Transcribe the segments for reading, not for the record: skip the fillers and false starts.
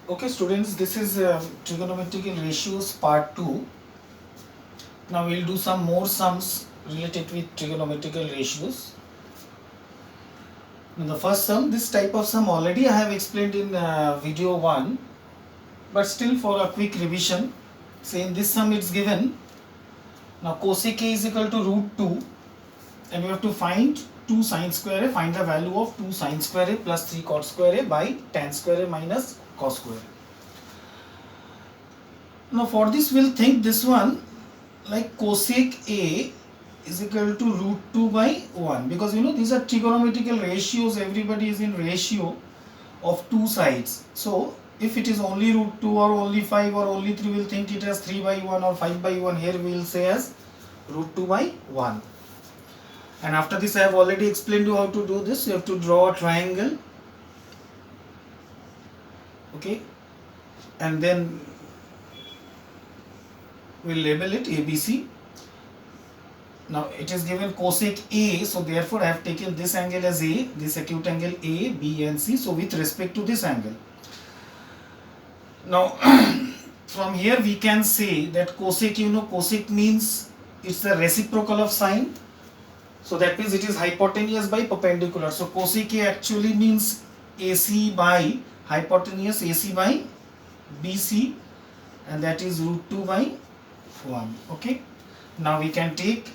Okay students, this is trigonometrical ratios part 2. Now we'll do some more sums related with trigonometrical ratios. Now the first sum, this type of sum already I have explained in video 1, but still for a quick revision, say in this sum it's given, now cosec A is equal to root 2 and we have to find 2 sin square A, find the value of 2 sin square A plus 3 cot square A by tan square A minus cos square A. Now for this we'll think this one like cosec A is equal to root 2 by 1, because you know these are trigonometrical ratios, everybody is in ratio of two sides. So if it is only root 2 or only 5 or only 3, we'll think it as 3 by 1 or 5 by 1. Here we will say as root 2 by 1. And after this I have already explained you how to do this. You have to draw a triangle, okay, and then we'll label it ABC. Now it is given cosec A, so therefore I have taken this angle as A, this acute angle A, B and C, so with respect to this angle. Now from here we can say that cosec, you know, cosec means it's the reciprocal of sine, so that means it is hypotenuse by perpendicular. So cosec A actually means AC by hypotenuse, AC by BC, and that is root 2 by 1. Okay, now we can take,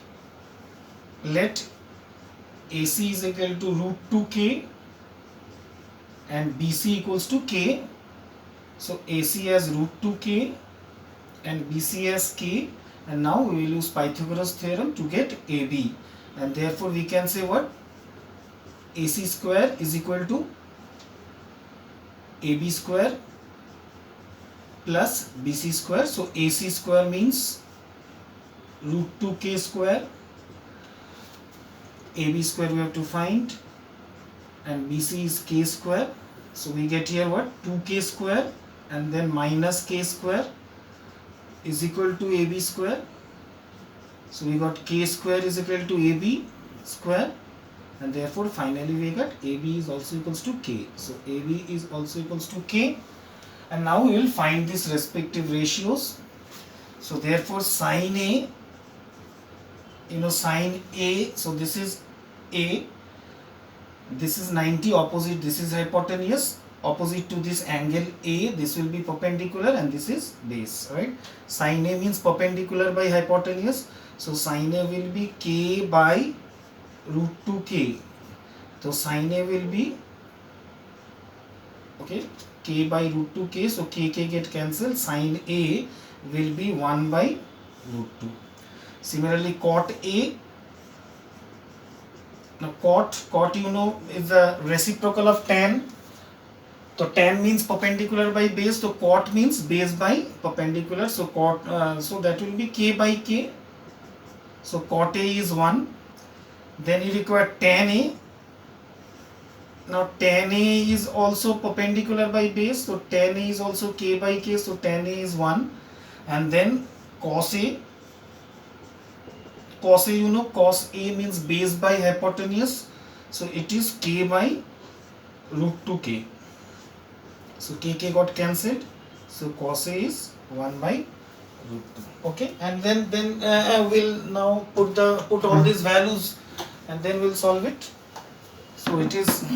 let AC is equal to root 2k and BC equals to k. So AC as root 2k and BC as k, and now we will use Pythagoras theorem to get AB, and therefore we can say what? AC square is equal to AB square plus BC square. So AC square means root 2k square, AB square we have to find, and BC is k square. So we get here what? 2k square and then minus k square is equal to AB square. So we got k square is equal to AB square, and therefore finally we got AB is also equals to k. So AB is also equals to k, and now we will find these respective ratios. So therefore sin A, you know, sin A, so this is A, this is 90, opposite, this is hypotenuse, opposite to this angle A, this will be perpendicular, and this is base, right? Sin A means perpendicular by hypotenuse, so sin A will be k by root 2k. So sin A will be, okay, k by root 2k, so k get cancelled, sin A will be 1 by root 2. Similarly cot A, now cot you know is the reciprocal of tan. So tan means perpendicular by base, so cot means base by perpendicular, so cot, so that will be k by k. So cot A is 1. Then you require tan A. Now tan A is also perpendicular by base, so tan A is also k by k, so tan A is 1. And then cos A. Cos A, you know, cos A means base by hypotenuse, so it is k by root 2k. So k got cancelled, so cos A is 1 by root 2. Okay, and then we'll now put all these values and then we'll solve it. So it is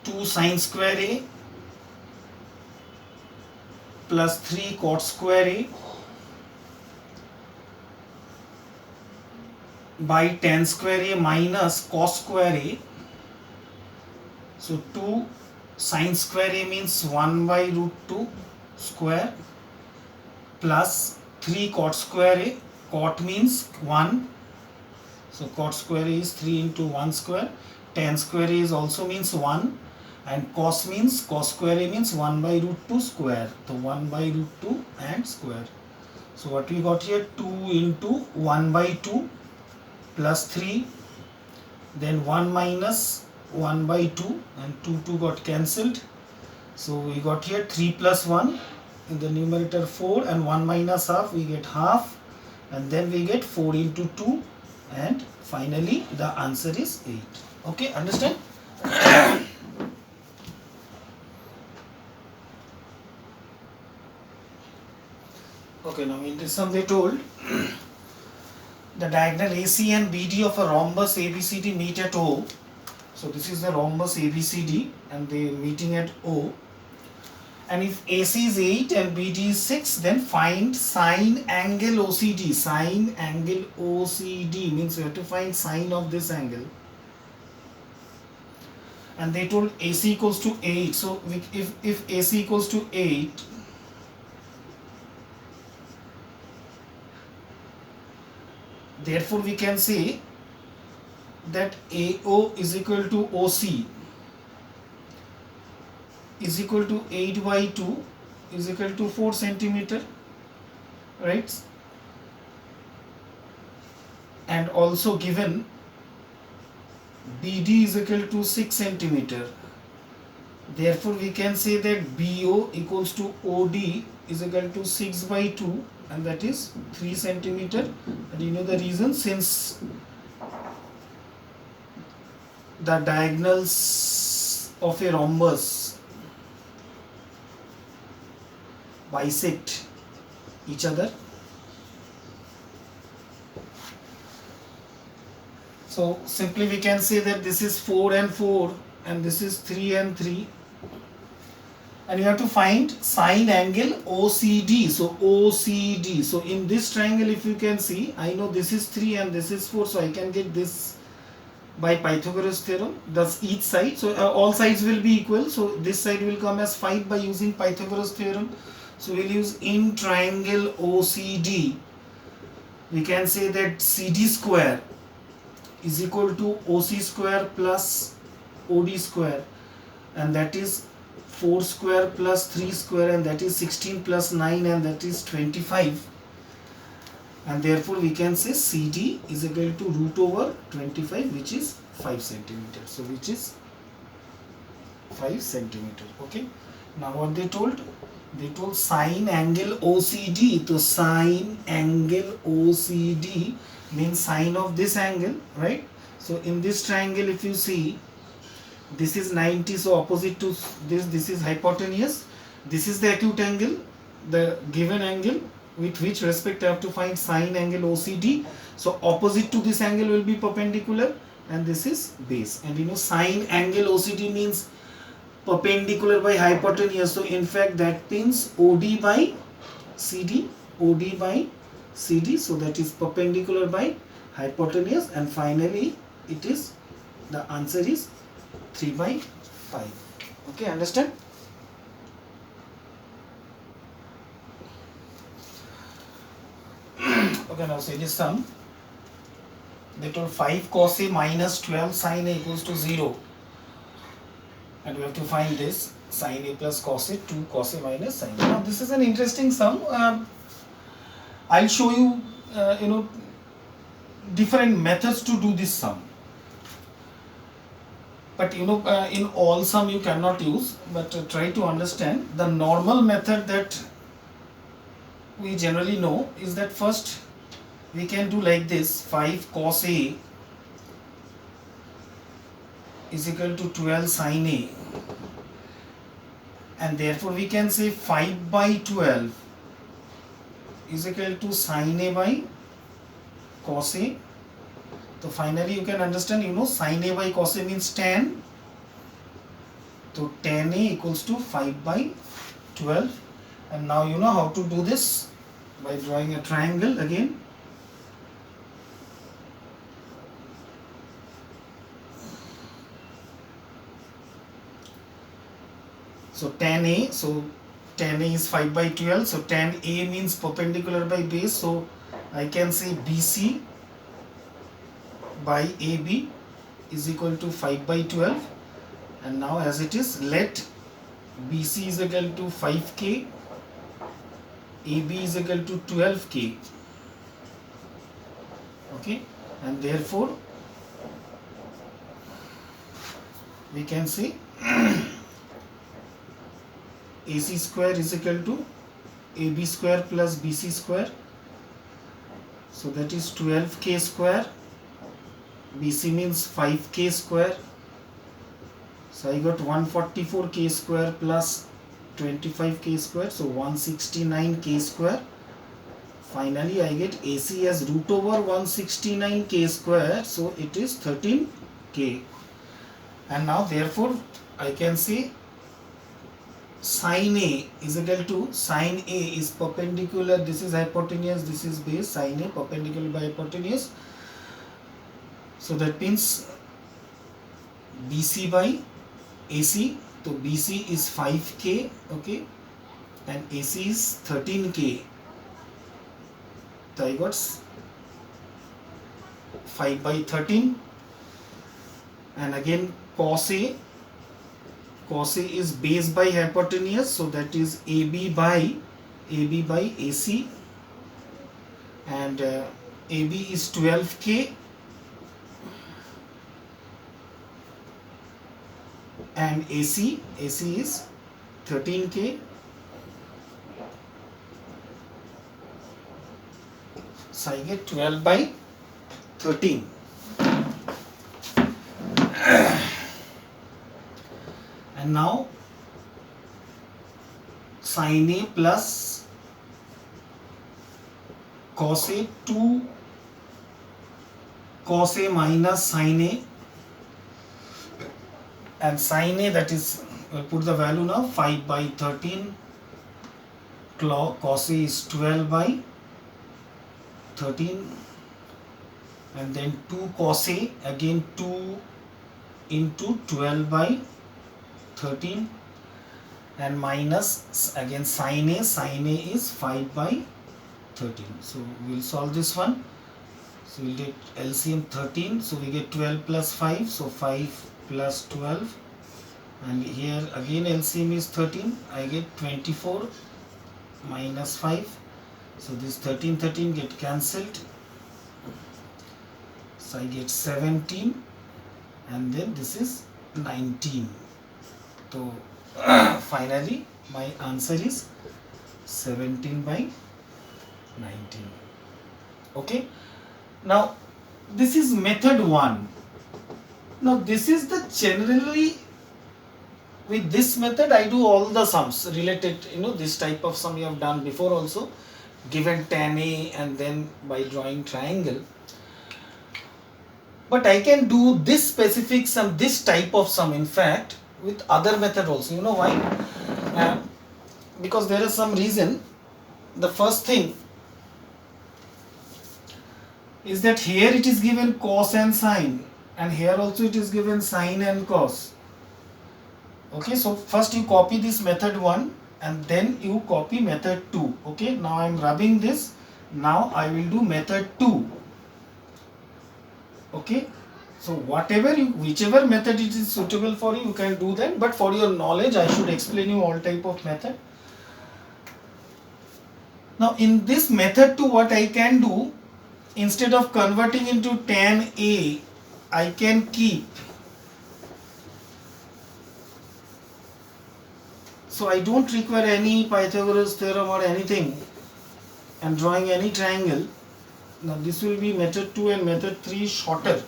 2 sin square A plus 3 cot square A by tan square A minus cos square A. So 2 sin square A means 1 by root 2 square plus 3 cot square A. Cot means 1. So cot square A is 3 into 1 square. Tan square A is also means 1. And cos means, cos square A means 1 by root 2 square. So 1 by root 2 and square. So what we got here? 2 into 1 by 2 plus 3. Then 1 minus 1 by 2, and 2 got cancelled. So we got here 3 plus 1 in the numerator 4, and 1 minus half, we get half, and then we get 4 into 2, and finally the answer is 8. Okay, understand? Okay, now in this sum they told the diagonal AC and BD of a rhombus ABCD meet at O. So this is the rhombus ABCD and they meeting at O. And if AC is 8 and BD is 6, then find sine angle OCD. Sine angle OCD means we have to find sine of this angle. And they told AC equals to 8. So if AC equals to 8, therefore we can say that AO is equal to OC is equal to 8 by 2 is equal to 4 centimeter, right? And also given BD is equal to 6 centimeter. Therefore we can say that BO equals to OD is equal to 6 by 2 and that is 3 centimeter. And you know the reason, since the diagonals of a rhombus bisect each other. So simply we can say that this is 4 and 4 and this is 3 and 3. And you have to find sine angle OCD. So OCD. So in this triangle, if you can see, I know this is 3 and this is 4. So I can get this by Pythagoras theorem. Thus each side. So all sides will be equal. So this side will come as 5 by using Pythagoras theorem. So we'll use in triangle OCD. We can say that CD square is equal to OC square plus OD square, and that is 4 square plus 3 square, and that is 16 plus 9, and that is 25. And therefore we can say CD is equal to root over 25, which is 5 centimeter. So which is 5 centimeter. Okay. Now what they told? They told sine angle OCD. So sine angle OCD means sine of this angle, right? So in this triangle, if you see, this is 90, so opposite to this is hypotenuse. This is the acute angle, the given angle with which respect I have to find sine angle OCD. So opposite to this angle will be perpendicular, and this is base. And you know sine angle OCD means perpendicular by hypotenuse. So in fact that means OD by CD, OD by CD. So that is perpendicular by hypotenuse, and finally it is, the answer is 3 by 5. Okay, understand? Okay, now say this sum. They told 5 cos A minus 12 sin A equals to 0. And we have to find this sin A plus cos A, 2 cos A minus sin A. Now this is an interesting sum. I'll show you, different methods to do this sum. But in all sum you cannot use, but try to understand the normal method that we generally know is that first we can do like this: 5 cos A is equal to 12 sin A, and therefore we can say 5 by 12 is equal to sin A by cos A. So finally you can understand, sin A by cos A means tan. So tan A equals to 5 by 12. And now you know how to do this by drawing a triangle again. So tan A is 5 by 12. So tan A means perpendicular by base. So I can say BC by AB is equal to 5 by 12. And now as it is, let BC is equal to 5K, AB is equal to 12K. Okay, and therefore we can say AC square is equal to AB square plus BC square. So that is 12K square. BC means 5K square. So I got 144K square plus 25K square. So 169K square. finally I get AC as root over 169k square, so it is 13k. And now therefore I can say sin A is equal to sin A is perpendicular, this is hypotenuse, this is base, sin A perpendicular by hypotenuse. So that means BC by AC, so BC is 5k, okay, and AC is 13k. So I got 5 by 13, and again cos A is base by hypotenuse, so that is AB by AC, and AB is 12k and AC is 13k. So I get 12 by 13. And now sin A plus cos A, 2 cos A minus sin A, and sin A, that is, we'll put the value now, 5 by 13, cos A is 12 by 13, and then 2 cos A, again 2 into 12 by 13, and minus again sin A is 5 by 13. So we will solve this one. So we will get LCM 13, so we get 12 plus 5, so 5 plus 12, and here again LCM is 13, I get 24 minus 5, so this 13 get cancelled, so I get 17, and then this is 19. So finally my answer is 17 by 19. Okay, now this is method 1. Now this is the generally, with this method I do all the sums related, this type of sum you have done before also, given tan A and then by drawing triangle. But I can do this specific sum, this type of sum, in fact, with other method also. You know why? Because there is some reason. The first thing is that here it is given cos and sine, and here also it is given sine and cos. Okay, so first you copy this method 1 and then you copy method 2. Okay, now I am rubbing this. Now I will do method 2. Okay, so whichever method it is suitable for you, you can do that, but for your knowledge I should explain you all type of method. Now in this method 2, what I can do, instead of converting into tan A, I can keep, so I don't require any Pythagoras theorem or anything and drawing any triangle. Now this will be method 2 and method 3 shorter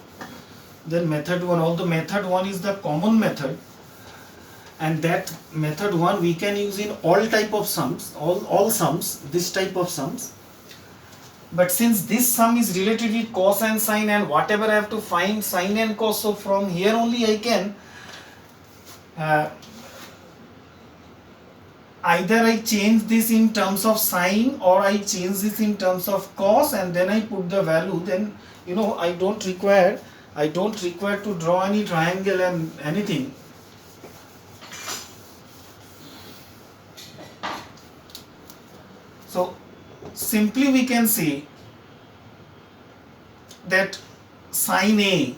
than method 1, although method 1 is the common method, and that method 1 we can use in all type of sums, all sums, this type of sums. But since this sum is related with cos and sine, and whatever I have to find sine and cos, so from here only I can either I change this in terms of sine or I change this in terms of cos, and then I put the value. Then I don't require to draw any triangle and anything. So simply we can say that sin A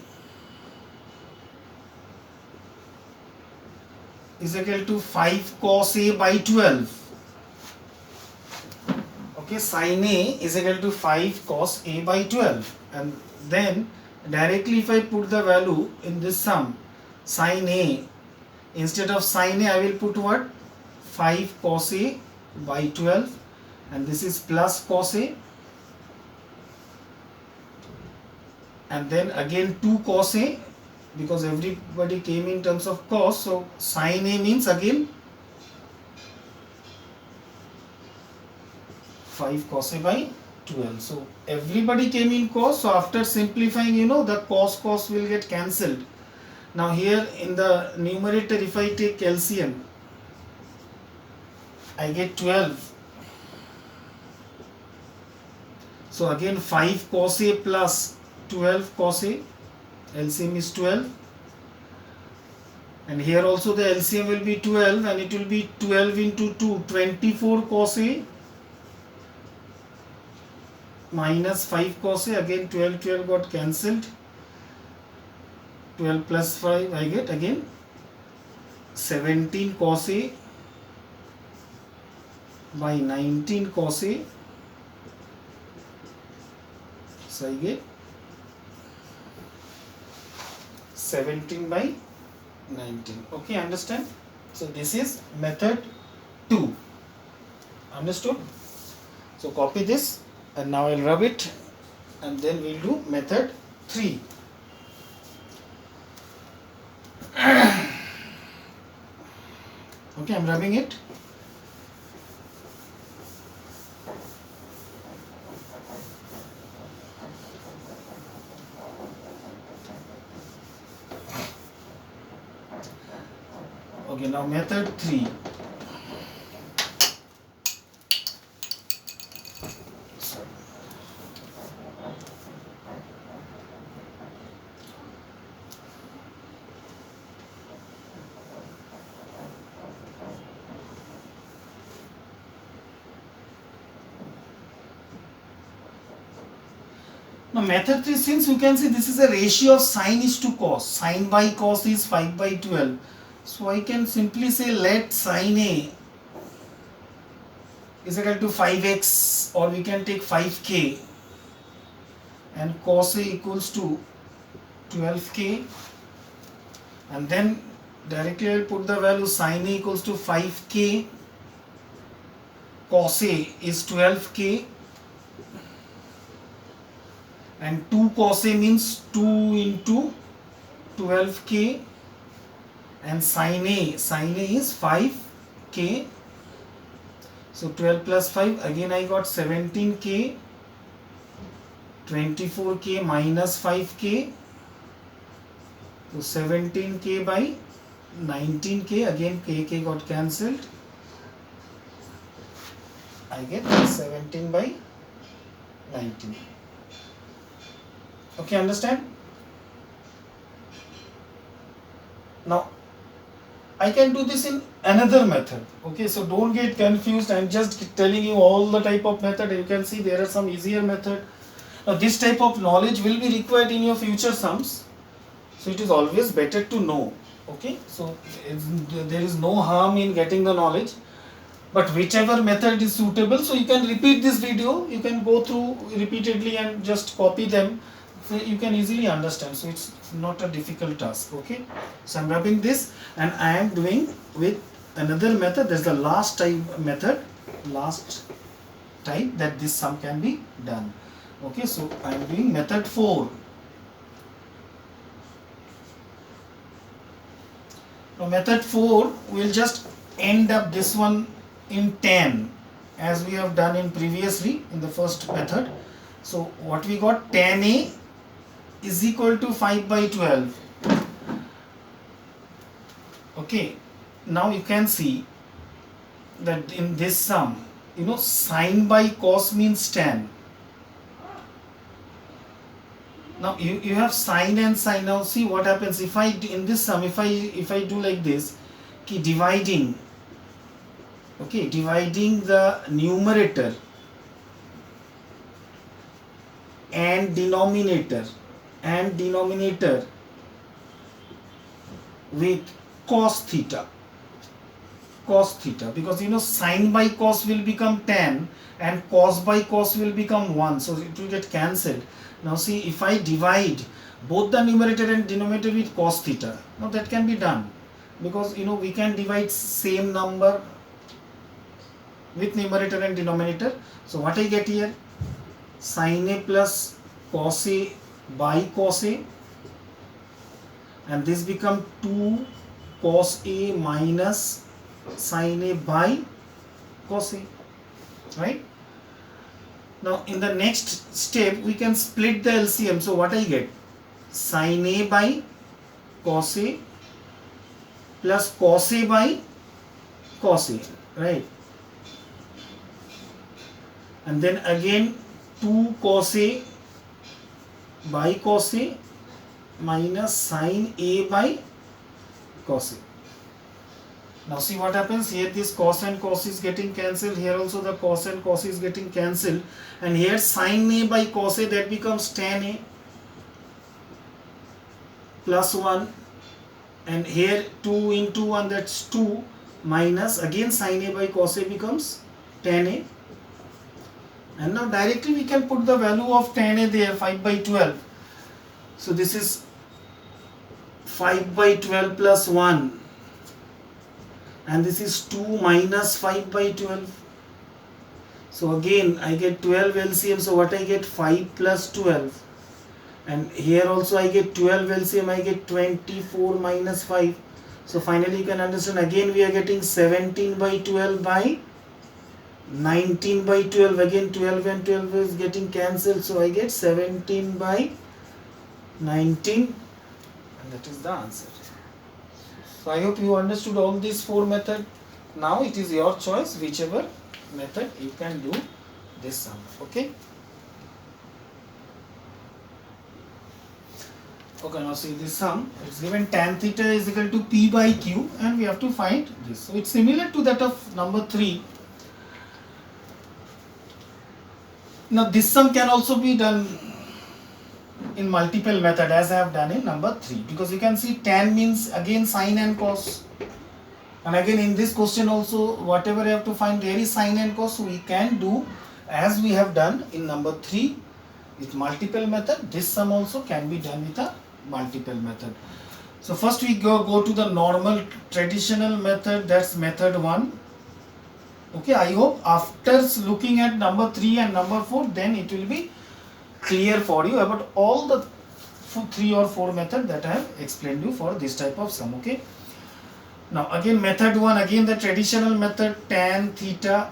is equal to 5 cos A by 12. Okay, sin A is equal to 5 cos A by 12, and then directly if I put the value in this sum, sin A, instead of sin A I will put what? 5 cos A by 12, and this is plus cos A, and then again 2 cos A, because everybody came in terms of cos, so sin A means again 5 cos A by 12. So everybody came in cos. So after simplifying, the cos will get cancelled. Now here in the numerator, if I take LCM, I get 12. So again 5 cos A plus 12 cos A. LCM is 12. And here also the LCM will be 12, and it will be 12 into 2, 24 cos A minus 5 cos A. Again 12 got cancelled. 12 plus 5 I get again 17 cos A by 19 cos A. So I get 17 by 19. Okay, understand? So this is method 2. Understood? So copy this, and now I'll rub it, and then we'll do method 3. Okay, I'm rubbing it. Okay, now method 3. Now method 3, since you can see this is a ratio of sine is to cos. Sine by cos is 5 by 12. So I can simply say let sine A is equal to 5x, or we can take 5k, and cos A equals to 12k, and then directly I will put the value sine A equals to 5k, cos A is 12k, and 2 cos A means 2 into 12k, and sine A is 5k. So 12 plus 5, again I got 17k, 24k minus 5k, so 17k by 19k, again k got cancelled, I get 17 by 19. Okay, understand? Now I can do this in another method. Okay, so don't get confused. I'm just telling you all the type of method. You can see there are some easier method. Now this type of knowledge will be required in your future sums. So it is always better to know. Okay, so there is no harm in getting the knowledge. But whichever method is suitable, so you can repeat this video. You can go through repeatedly and just copy them. So you can easily understand. So it's not a difficult task. Okay, so I'm rubbing this, and I am doing with another method. There's the last time method, last time that this sum can be done. Okay, so I am doing method 4. Now method 4 will just end up this one in 10, as we have done in previously in the first method. So what we got, 10a is equal to 5 by 12. Okay, now you can see that in this sum, sine by cos means tan. Now you have sine and sine. Now see what happens if I in this sum, if I do like this, dividing, okay, dividing the numerator and denominator with cos theta, because sine by cos will become tan and cos by cos will become 1, so it will get cancelled. Now see, if I divide both the numerator and denominator with cos theta, now that can be done, because we can divide same number with numerator and denominator. So what I get here, sin A plus cos A by cos A, and this become 2 cos A minus sin A by cos A, right? Now in the next step we can split the LCM. So what I get? Sin A by cos A plus cos A by cos A, right? And then again 2 cos A by cos A minus sin A by cos A. Now see what happens here. This cos and cos is getting cancelled. Here also the cos and cos is getting cancelled. And here sin A by cos A, that becomes tan A plus 1. And here 2 into 1, that's 2 minus again sin A by cos A becomes tan A. And now directly we can put the value of tan A there, 5 by 12. So this is 5 by 12 plus 1. And this is 2 minus 5 by 12. So again I get 12 LCM. So what I get? 5 plus 12. And here also I get 12 LCM. I get 24 minus 5. So finally you can understand, again we are getting 17 by 12 by 19 by 12. Again 12 and 12 is getting cancelled. So I get 17 by 19. And that is the answer. So I hope you understood all these 4 methods. Now it is your choice, whichever method you can do this sum. Okay. Okay, now see this sum. It's given tan theta is equal to P by Q, and we have to find this. So it's similar to that of number 3. Now this sum can also be done in multiple method as I have done in number 3, because you can see tan means again sine and cos, and again in this question also whatever you have to find there is sine and cos. So we can do as we have done in number 3 with multiple method. This sum also can be done with a multiple method. So first we go to the normal traditional method, that's method 1. Okay, I hope after looking at number 3 and number 4, then it will be clear for you about all the 3 or 4 method that I have explained you for this type of sum. Okay. Now again method 1, again the traditional method, tan theta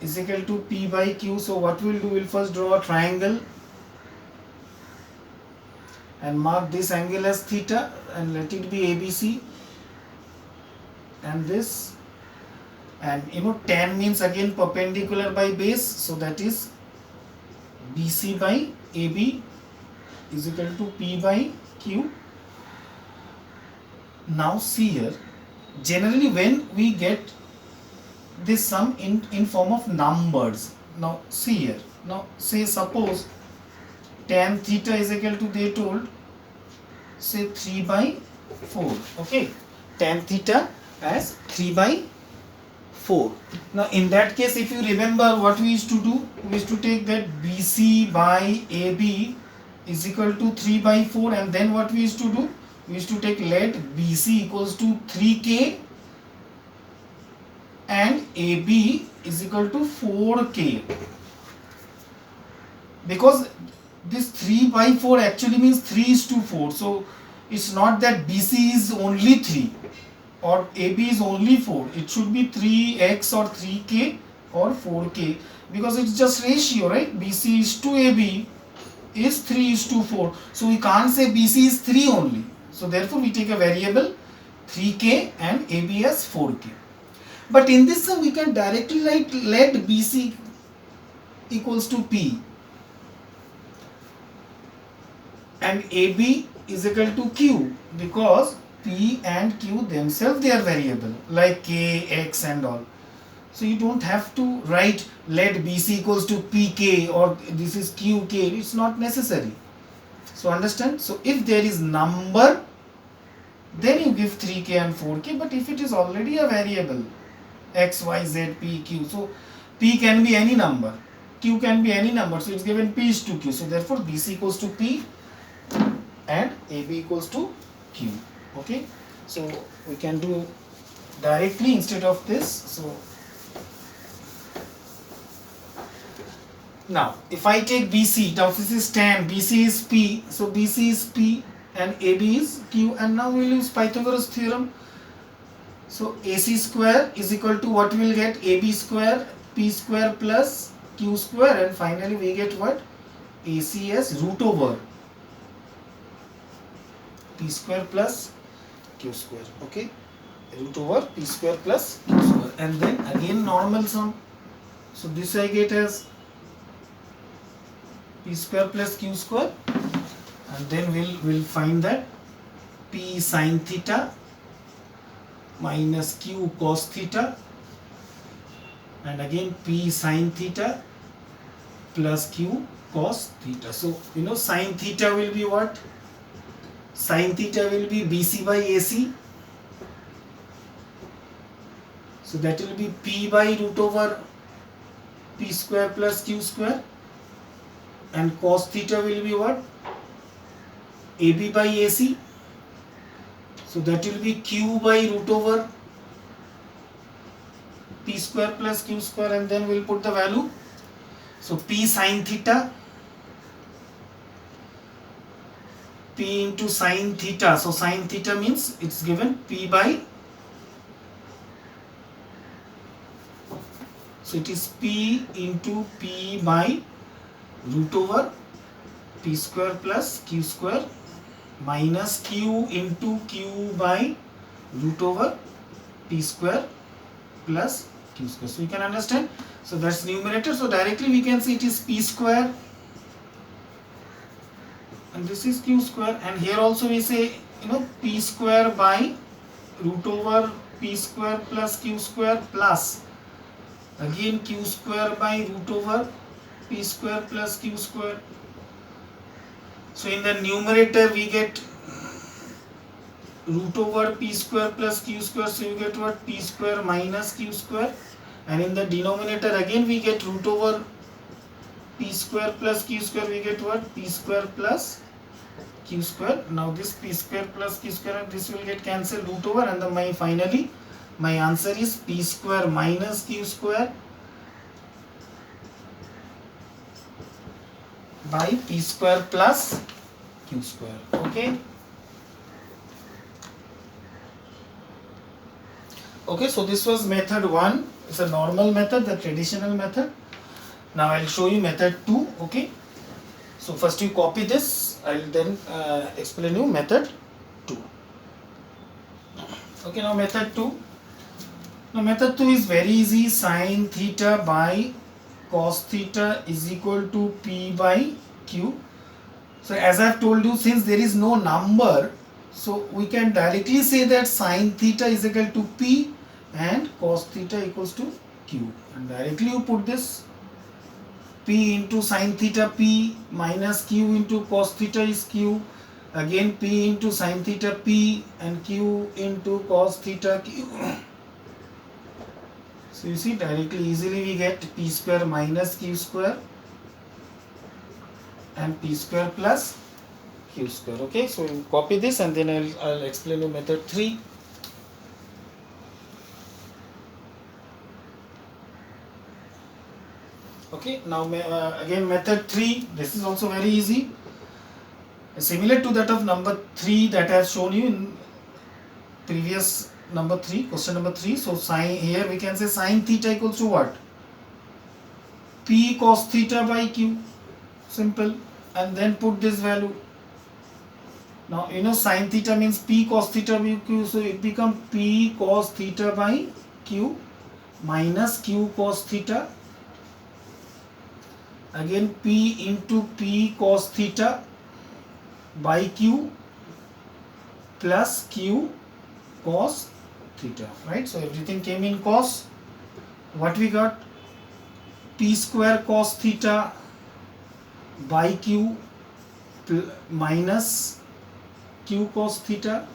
is equal to P by Q. So what we'll do, we'll first draw a triangle and mark this angle as theta and let it be ABC, and this, and you know tan means again perpendicular by base, so that is BC by AB is equal to P by Q. Now see here, generally when we get this sum in form of numbers, now see here, now say suppose tan theta is equal to, they told, say 3 by 4, okay, tan theta as 3 by 4. Now in that case, if you remember what we used to do, we used to take that BC by AB is equal to 3 by 4, and then what we used to do, we used to take let BC equals to 3K and AB is equal to 4K, because this 3 by 4 actually means 3 is to 4. So it's not that BC is only 3 or AB is only 4. It should be 3x or 3k or 4k, because it's just ratio, right? BC is to AB is 3 is to 4. So we can't say BC is 3 only. So therefore we take a variable 3k and AB as 4k. But in this we can directly write let BC equals to P and AB is equal to Q, because P and Q themselves they are variable like K, X and all. So you don't have to write let BC equals to PK or this is QK, it's not necessary. So understand? So if there is number, then you give 3k and 4k, but if it is already a variable X, Y, Z, P, Q, so P can be any number, Q can be any number, so it's given P is to Q, so therefore BC equals to P and AB equals to Q. Okay, so we can do directly instead of this. So now if I take BC, now this is tan, BC is P, so BC is P and AB is Q, and now we will use Pythagoras theorem. So AC square is equal to what we will get, AB square P square plus q square, and finally we get what? AC as root over p square plus q square. Okay, root over p square plus q square, and then again normal sum. So this I get as p square plus q square, and then we'll find that p sin theta minus q cos theta, and again p sin theta plus q cos theta. So sin theta will be what? Sin theta will be BC by AC. So that will be p by root over p square plus q square, and cos theta will be what? AB by AC. So that will be q by root over p square plus q square, and then we'll put the value. So p sin theta, p into sin theta. So sin theta means it's given p by, so it is p into p by root over p square plus q square minus q into q by root over p square plus q square. So you can understand. So that's numerator. So directly we can say it is p square, and this is q square, and here also we say p square by root over p square plus q square plus again q square by root over p square plus q square. So in the numerator we get root over p square plus q square, so you get what? P square minus q square, and in the denominator again we get root over p square plus q square, we get what? P square plus q square. Now this p square plus q square and this will get cancelled, root over, and then finally my answer is p square minus q square by p square plus q square. Okay. Okay, so this was method 1. It's a normal method, the traditional method. Now I'll show you method 2. Okay. So first you copy this. I'll then explain you method 2. Okay, now method 2. Now method 2 is very easy. Sin theta by cos theta is equal to p by q. So as I have told you, since there is no number, so we can directly say that sin theta is equal to p and cos theta equals to q. And directly you put this, p into sin theta p minus q into cos theta is q. Again p into sin theta p and q into cos theta q. So you see, directly easily we get p square minus q square and p square plus q square. Okay, so you copy this and then I'll explain you method 3. Okay, now again method 3, this is also very easy, similar to that of number 3 that I have shown you in previous number 3, question number 3. So sin, here we can say sin theta equals to what? P cos theta by q, simple, and then put this value. Now sin theta means p cos theta by q, so it becomes p cos theta by q minus q cos theta, again p into p cos theta by q plus q cos theta, right? So everything came in cos. What we got? P square cos theta by q minus q cos theta,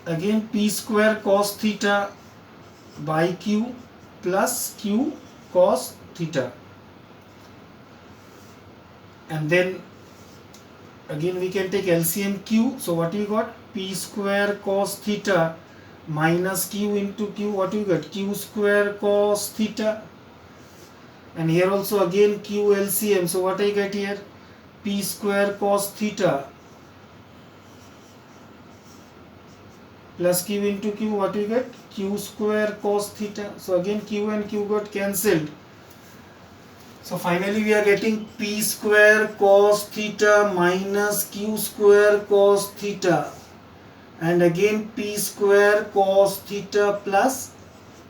again p square cos theta by q plus q cos theta, and then again we can take LCM q. So what we got? P square cos theta minus q into q, what we got? Q square cos theta, and here also again q LCM. So what I get here? P square cos theta plus q into q, what we get? Q square cos theta. So again q and q got cancelled, So finally we are getting p square cos theta minus q square cos theta, and again p square cos theta plus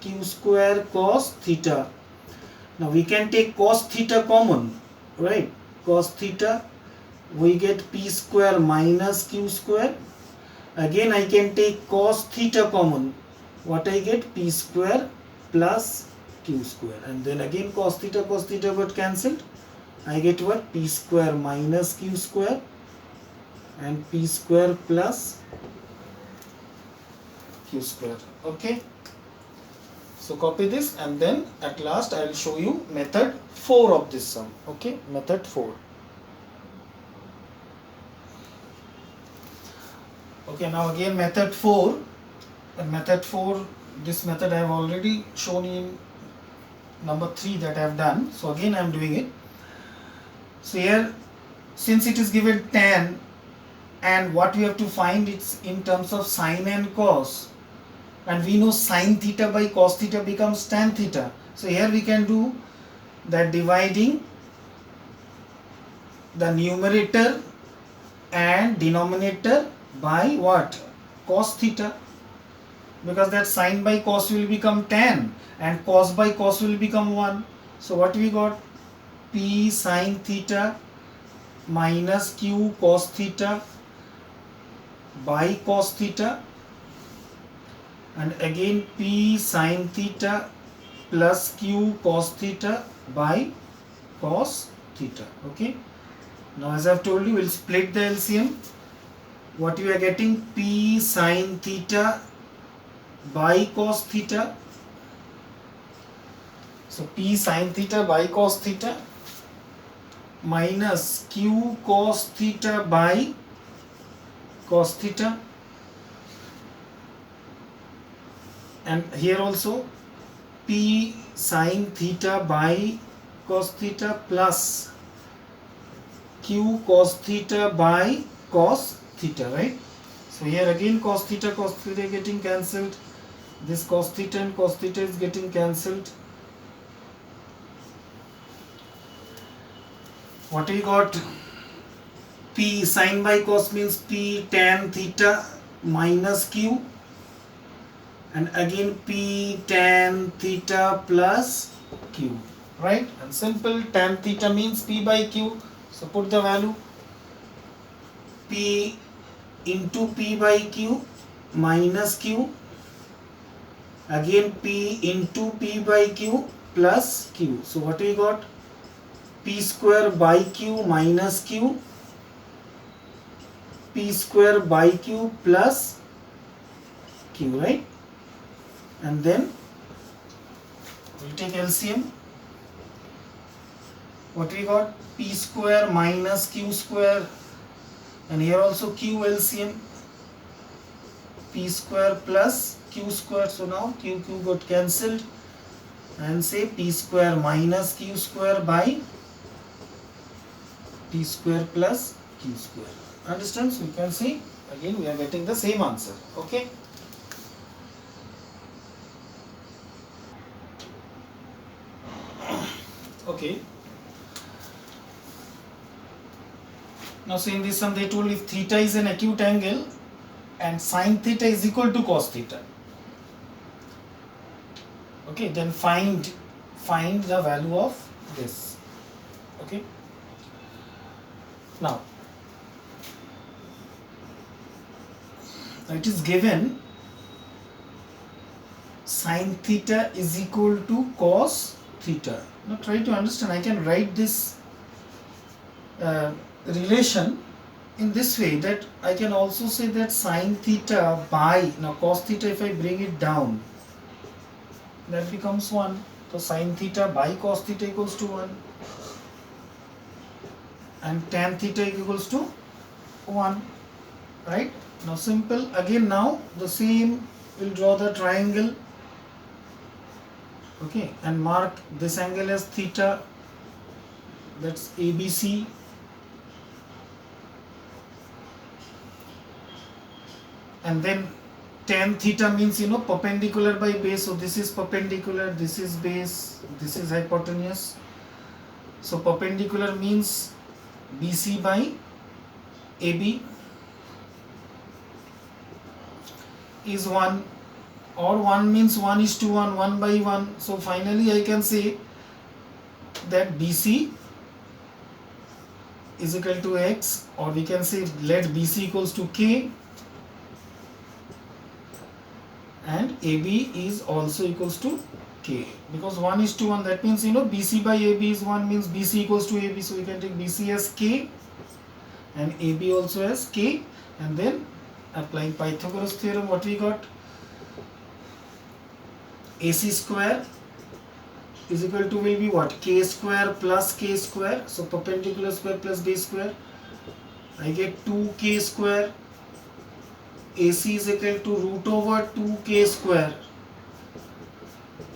q square cos theta. Now we can take cos theta common, right? Cos theta, we get p square minus q square. Again I can take cos theta common. What I get? P square plus q square, and then again cos theta got cancelled. I get what? P square minus q square and p square plus q square. Okay, so copy this, and then at last I will show you method 4 of this sum. Okay, method 4. Okay, now again method 4. Method 4, this method I have already shown in number 3 that I have done. So again I am doing it. So here, since it is given tan, and what we have to find, it's in terms of sine and cos, and we know sine theta by cos theta becomes tan theta. So here we can do that, dividing the numerator and denominator by what? Cos theta, because that sine by cos will become tan and cos by cos will become 1. So what we got? P sine theta minus q cos theta by cos theta, and again p sine theta plus q cos theta by cos theta. Okay, now as I have told you, we'll split the LCM. What we are getting? P sine theta by cos theta. So p sine theta by cos theta minus q cos theta by cos theta, and here also p sine theta by cos theta plus q cos theta by cos theta, right? So here again cos theta getting cancelled. This cos theta and cos theta is getting cancelled. What we got? P sine by cos means p tan theta minus q, and again p tan theta plus q, right? And simple, tan theta means p by q, so put the value. P into p by q minus q, again p into p by q plus q. So what we got? P square by q minus q, p square by q plus q, right? And then we'll take LCM. What we got? P square minus q square, and here also q LCM, p square plus q square. So now q got cancelled, and say p square minus q square by p square plus q square. Understand? So you can see again we are getting the same answer. Okay. Okay. Now see, in this sum they told if theta is an acute angle and sine theta is equal to cos theta. Okay, then find the value of this. Okay. Now it is given sine theta is equal to cos theta. Now try to understand. I can write this relation in this way, that I can also say that sine theta by, now cos theta, if I bring it down, that becomes 1. So sine theta by cos theta equals to 1, and tan theta equals to 1, right? Now simple, again now the same, we'll draw the triangle. Okay, and mark this angle as theta, that's ABC. And then tan theta means, you know, perpendicular by base. So this is perpendicular, this is base, this is hypotenuse. So perpendicular means BC by AB is 1, or 1 means 1 is to 1, 1 by 1. So finally I can say that BC is equal to X, or we can say let BC equals to K, and AB is also equals to K, because 1 is to 1, that means BC by AB is 1, means BC equals to AB, so we can take BC as K and AB also as K, and then applying Pythagoras theorem, what we got? AC square is equal to will be what? K square plus K square, so perpendicular square plus base square, I get 2K square. AC is equal to root over 2K square,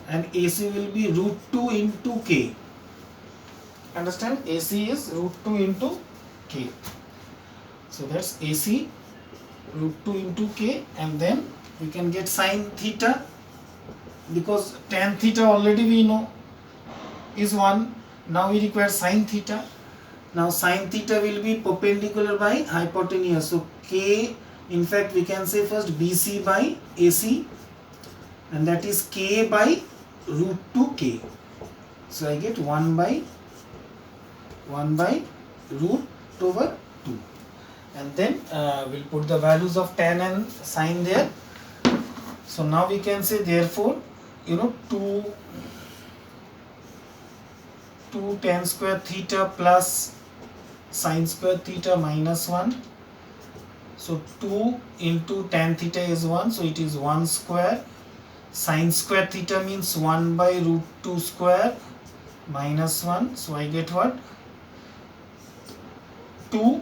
and AC will be root 2 into K. Understand? AC is root 2 into K. So that's AC root 2 into K, and then we can get sine theta, because tan theta already we know is 1. Now we require sine theta. Now sine theta will be perpendicular by hypotenuse. So K, in fact we can say first BC by AC, and that is K by root 2K. So I get 1 by root over 2. And then we'll put the values of tan and sine there. So now we can say therefore 2 tan square theta plus sine square theta minus 1. So 2 into tan theta is 1, so it is 1 square. Sine square theta means 1 by root 2 square minus 1. So I get what? 2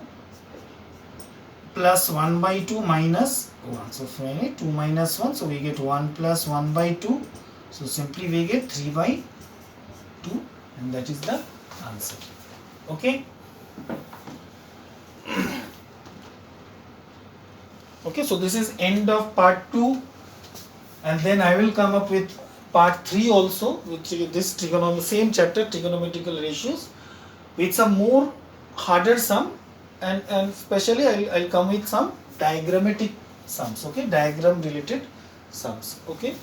plus 1 by 2 minus 1. So finally 2 minus 1. So we get 1 plus 1 by 2. So simply we get 3 by 2, and that is the answer. Okay. Okay, so this is end of part 2, and then I will come up with part 3 also, which is this same chapter, trigonometrical ratios, with some more harder sum, and especially I'll come with some diagrammatic sums, okay, diagram related sums, okay.